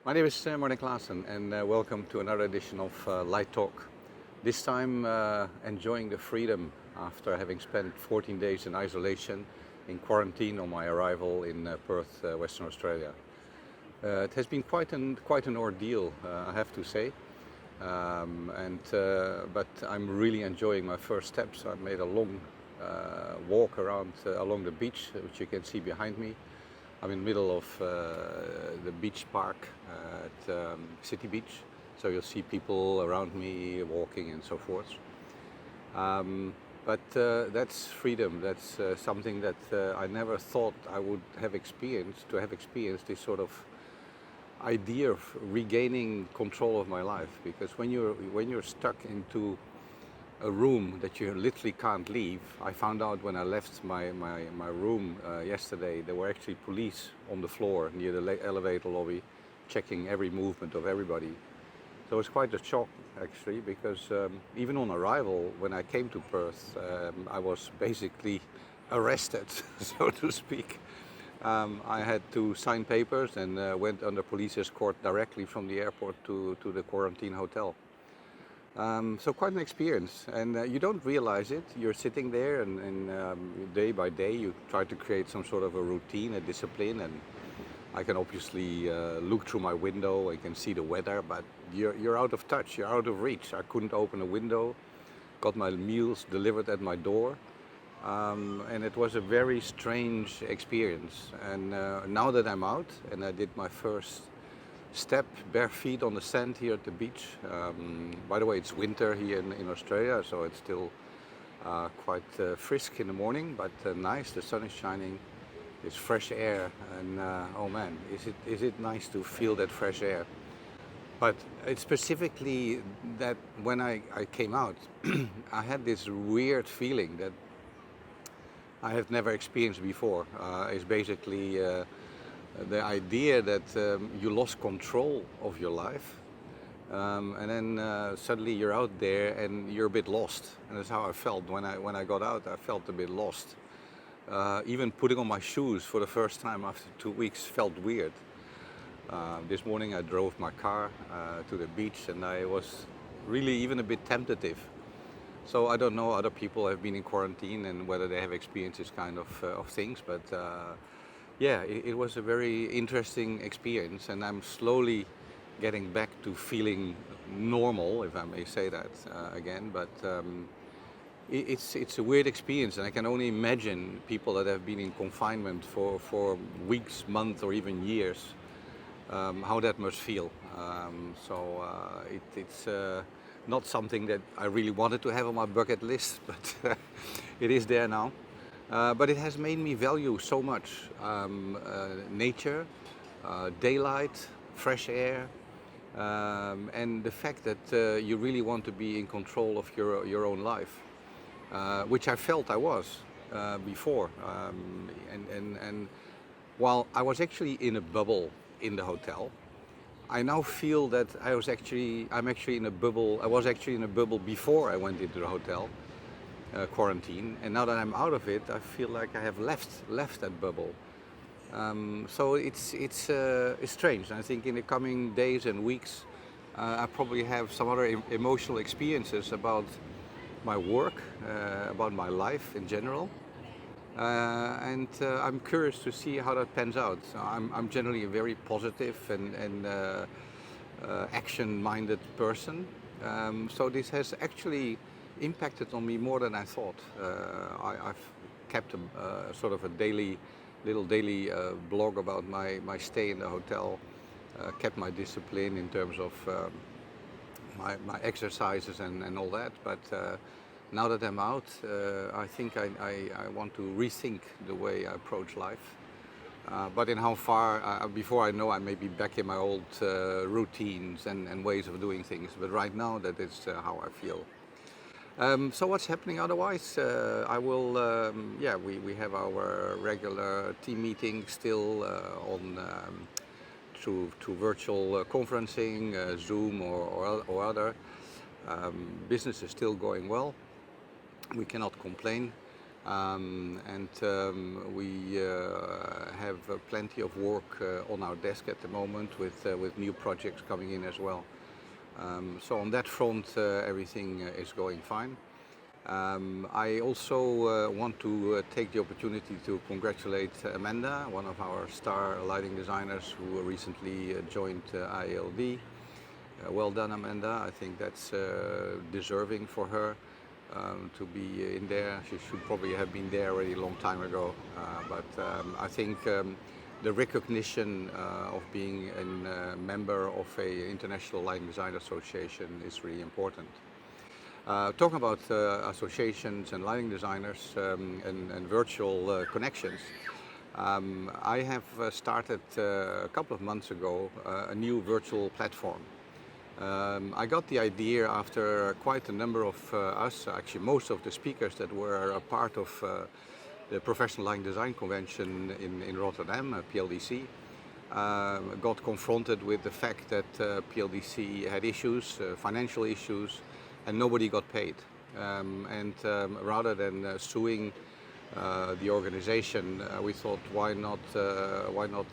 My name is Martin Klaassen and welcome to another edition of Light Talk. This time enjoying the freedom after having spent 14 days in isolation in quarantine on my arrival in Perth, Western Australia. It has been quite an ordeal, I have to say, but I'm really enjoying my first steps. I made a long walk around along the beach, which you can see behind me. I'm in the middle of the beach park at City Beach, so you'll see people around me walking and so forth. But that's freedom. That's something that I never thought I would have experienced. To have experienced this sort of idea of regaining control of my life, because when you're stuck into a room that you literally can't leave. I found out when I left my room yesterday, there were actually police on the floor near the elevator lobby checking every movement of everybody. So it's quite a shock actually, because even on arrival, when I came to Perth, I was basically arrested, so to speak. I had to sign papers and went under police escort directly from the airport to the quarantine hotel. So quite an experience, and you don't realize it. You're sitting there, and day by day you try to create some sort of a routine, a discipline, and I can obviously look through my window, I can see the weather, but you're out of touch, you're out of reach. I couldn't open a window, got my meals delivered at my door, and it was a very strange experience. And now that I'm out, and I did my first step bare feet on the sand here at the beach. By the way, it's winter here in Australia, so it's still quite frisk in the morning, but nice. The sun is shining, it's fresh air, and oh man, is it nice to feel that fresh air. But it's specifically that when I came out, I had this weird feeling that I have never experienced before. It's basically the idea that you lost control of your life, and then suddenly you're out there and you're a bit lost. And that's how I felt when I got out. I felt a bit lost. Even putting on my shoes for the first time after 2 weeks felt weird. This morning I drove my car to the beach, and I was really even a bit tentative. So I don't know, other people have been in quarantine and whether they have experienced this kind of things, but yeah, it was a very interesting experience, and I'm slowly getting back to feeling normal, if I may say that again. But it's a weird experience, and I can only imagine people that have been in confinement for weeks, months, or even years, how that must feel. It's not something that I really wanted to have on my bucket list, but it is there now. But it has made me value so much nature, daylight, fresh air, and the fact that you really want to be in control of your own life, which I felt I was before. And while I was actually in a bubble in the hotel, I now feel that I'm actually in a bubble. I was actually in a bubble before I went into the hotel. Quarantine, and now that I'm out of it, I feel like I have left that bubble. So it's strange. I think in the coming days and weeks, I probably have some other emotional experiences about my work, about my life in general, and I'm curious to see how that pans out. So I'm generally a very positive and action-minded person, so this has actually impacted on me more than I thought. I've kept a sort of a little daily blog about my stay in the hotel, kept my discipline in terms of my exercises and all that. But now that I'm out, I think I want to rethink the way I approach life. But in how far, before I know, I may be back in my old routines and ways of doing things. But right now, that is how I feel. So what's happening otherwise? I will, we have our regular team meeting still through virtual conferencing, Zoom or other. Business is still going well. We cannot complain. We have plenty of work on our desk at the moment with new projects coming in as well. So on that front, everything is going fine. I also want to take the opportunity to congratulate Amanda, one of our star lighting designers who recently joined ILD. Well done, Amanda. I think that's deserving for her to be in there. She should probably have been there already a long time ago. I think the recognition of being a member of a International Lighting Design Association is really important. Talking about associations and lighting designers and virtual connections, I have started a couple of months ago a new virtual platform. I got the idea after quite a number of us, actually most of the speakers that were a part of the Professional Lighting Design Convention in Rotterdam, PLDC, got confronted with the fact that PLDC had issues, financial issues, and nobody got paid. Rather than suing the organization, we thought, why not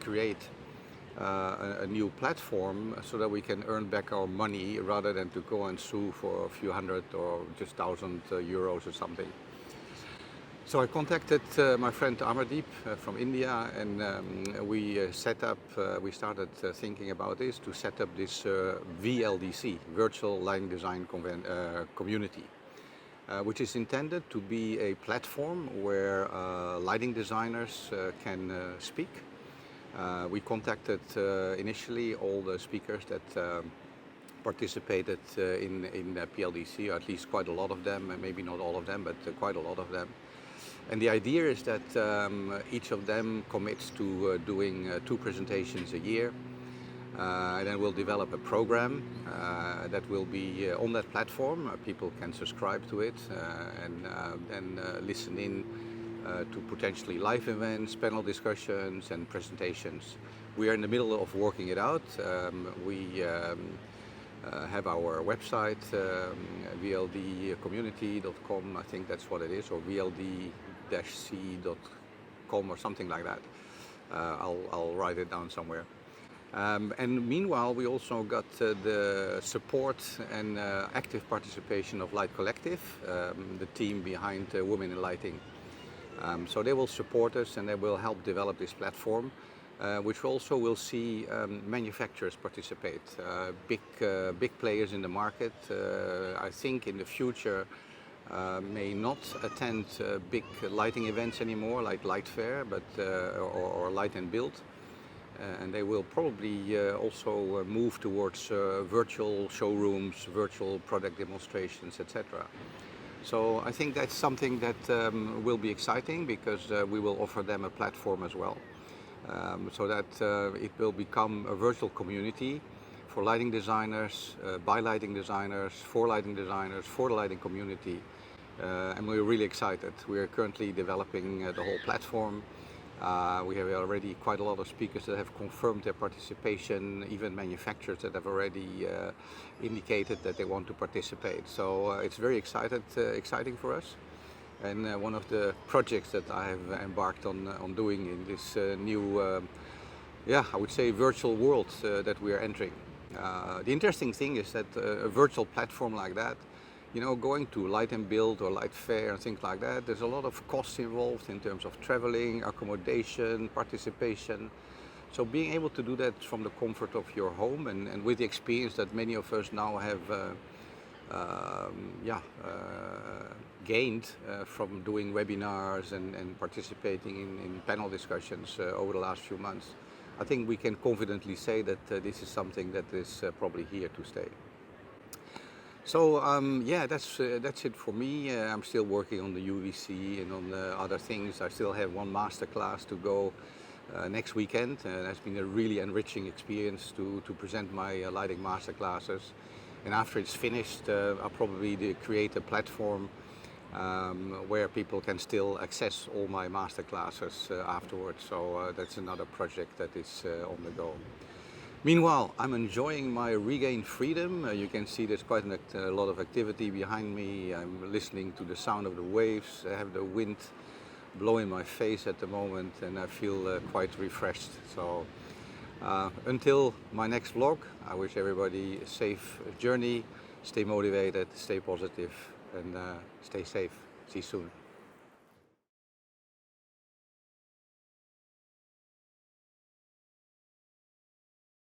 create a new platform so that we can earn back our money rather than to go and sue for a few hundred or just €1,000 or something. So I contacted my friend Amardeep from India, and we started thinking about this to set up this VLDC, Virtual Lighting Design Community, which is intended to be a platform where lighting designers can speak. We contacted initially all the speakers that participated in PLDC, or at least quite a lot of them, maybe not all of them, but quite a lot of them. And the idea is that each of them commits to doing 2 presentations a year. And then we'll develop a program that will be on that platform. People can subscribe to it and then listen in to potentially live events, panel discussions and presentations. We are in the middle of working it out. We have our website, vldcommunity.com, I think that's what it is, or vld-c.com or something like that. I'll write it down somewhere. And meanwhile, we also got the support and active participation of Light Collective, the team behind Women in Lighting. So they will support us and they will help develop this platform, which also will see manufacturers participate, big players in the market. I think in the future may not attend big lighting events anymore, like Light Fair, but or Light and Build. And they will probably also move towards virtual showrooms, virtual product demonstrations, etc. So I think that's something that will be exciting, because we will offer them a platform as well, so that it will become a virtual community for lighting designers, by lighting designers, for the lighting community. And we're really excited. We are currently developing the whole platform. We have already quite a lot of speakers that have confirmed their participation, even manufacturers that have already indicated that they want to participate. So it's very exciting for us. And one of the projects that I have embarked on doing in this new, I would say, virtual world that we are entering. The interesting thing is that a virtual platform like that, you know, going to Light and Build or Light Fair and things like that, there's a lot of costs involved in terms of traveling, accommodation, participation. So being able to do that from the comfort of your home and with the experience that many of us now have gained from doing webinars and participating in panel discussions over the last few months, I think we can confidently say that this is something that is probably here to stay. So that's it for me. I'm still working on the UVC and on the other things. I still have one masterclass to go next weekend. That's been a really enriching experience to present my lighting masterclasses. And after it's finished, I'll probably create a platform where people can still access all my masterclasses afterwards. So that's another project that is on the go. Meanwhile, I'm enjoying my regained freedom. You can see there's quite a lot of activity behind me. I'm listening to the sound of the waves. I have the wind blowing my face at the moment, and I feel quite refreshed. So until my next vlog, I wish everybody a safe journey. Stay motivated, stay positive, and stay safe. See you soon.